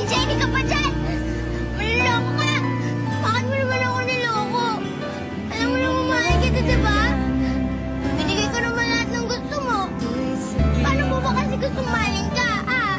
Jenny ka pa dyan! Manloloko ka! Bakit mo naman ako niloko? Alam mo naman mahal kita, diba? Binigay ko naman lahat ng gusto mo. Paano mo ba kasi gusto mahalin ka, ah?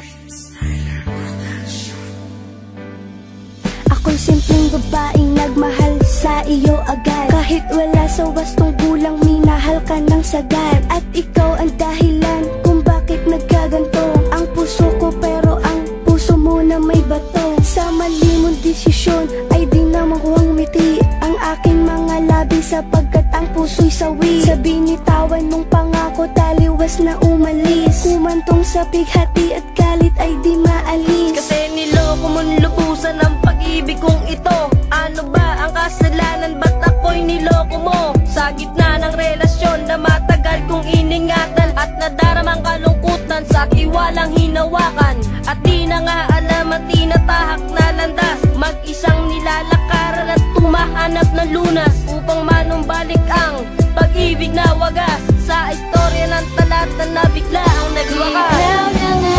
Ako'y simpleng babaeng nagmahal sa iyo agad. Kahit wala sa wastong gulang, minahal ka ng sagad. At ikaw ang dahilan kung bakit nagkaganto ang puso ko, pero ang puso mo na may bato. Sa mali mong desisyon ay di na makuhang ngumiti ang aking mga labi, sapagkat ang puso'y sawi. Sa binitawan mong pangako, taliwas na umalis. Kumantong sa bighati at galit ay di maalis. Kasi niloko mong lubusan ang pag-ibig kong ito. Ano ba ang kasalanan, ba't ako'y niloko mo? Sa gitna ng relasyon na matagal kong iningatan, at nadaramang kalungkutan sa tiwalang hinawakan. At di na nga alam at tinatahak na landas, mag-isang nilalakaran at tumahanap ng lunas, upang manumbalik ang pag-ibig na wagas. Sa istorya ng talata na bigla ang nagwakas. Ikaw na nga,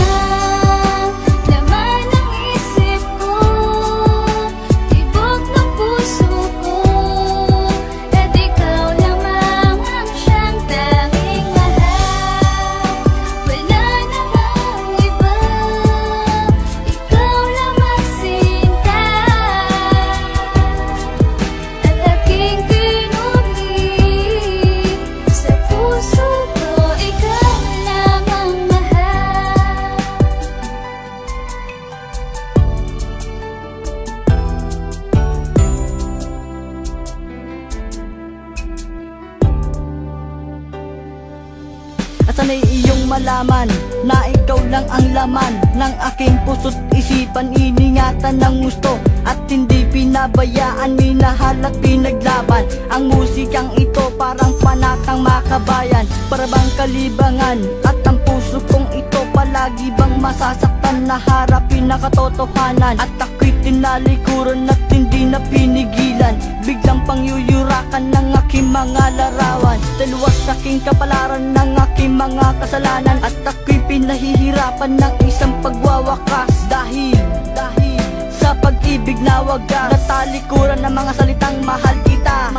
laman ng isip ko, tibok ng puso ko. At ikaw lamang ang siyang tanging mahal. Wala namang iba, ikaw lamang sinta. At aking pinuli sa puso ko, ikaw lamang mahal. At sana'y iyong malaman na ikaw lang ang laman ng aking puso't isipan. Iningatan ng gusto at hindi pinabayaan, minahal at pinaglaban. Ang musikang ito parang panakang makabayan, para bang kalibangan. At ang puso kong ito palagi bang masasaktan na harapin na katotohanan. At ako'y tinalikuran at hindi na pinigilan, biglang pangyuyurakan ng aking mga larawan. Dalawas sa aking kapalaran ng aking mga kasalanan, at ako'y pinahihirapan ng isang pagwawakas. Dahil sa pag-ibig na wagas, natalikuran ng mga salitang mahal kita.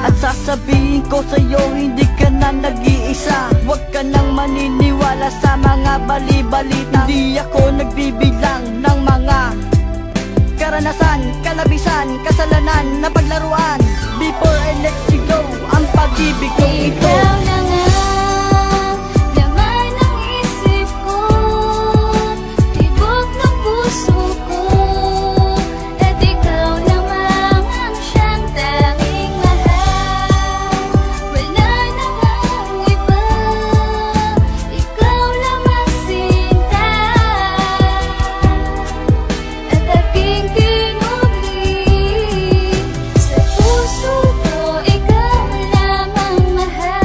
At sasabihin ko sa'yo, hindi ka na nag-iisa. Huwag ka nang maniniwala sa mga bali-balita. Hindi ako nagbibilang ng mga karanasan, kalabisan, kasalanan na paglaruan. Before I let you go, ang pag-ibig kong ito. Ikaw na nga, laman ng isip ko, tibok ng puso ko. At ikaw lamang ang siyang tanging mahal. Wala namang iba, ikaw lamang sinta. At aking pinuli sa puso ko, ikaw lamang mahal.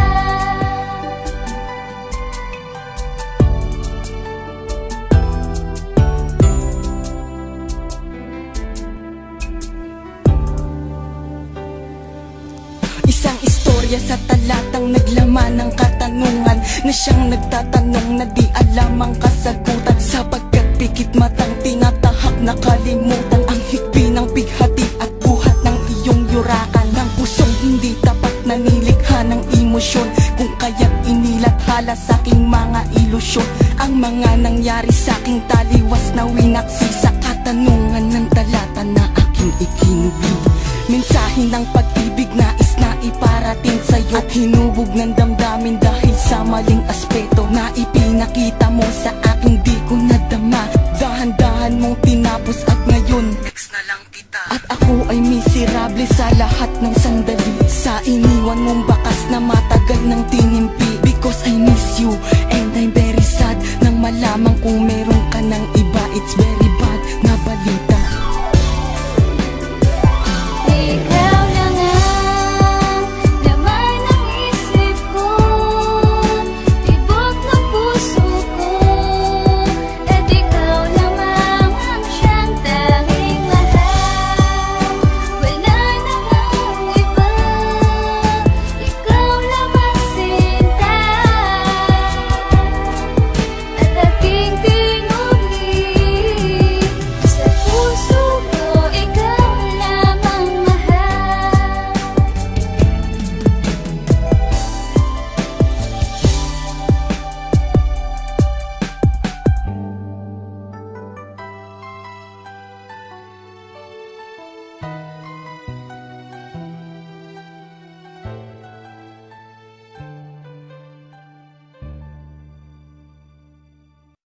Isang istorya sa talatang naglaman ng katanungan, na siyang nagtatanong na di alam ang kasagutan. Sapagkat pikit matang tinatahak na kalimutan ang higpi ng bighati at buhat ng iyong yurakan. Ng pusong hindi tapat na nilikha ng emosyon, kung kaya't inilathala sa aking mga ilusyon. Ang mga nangyari sa aking taliwas na winaksi sa katanungan ng talata na aking ikinubi. Mensahe ng pag-ibig nais na iparating sa'yo, at hinubog ng damdamin dahil sa maling aspeto na ipinakita mo sa aking di ko nadama. Dahan-dahan mong tinapos at ngayon ex na lang kita. At ako ay miserable sa lahat ng sandali, sa iniwan mong bakas na matagal ng tinimpi. Because I miss you and I'm very sad nang malaman kung meron ka ng iba. It's very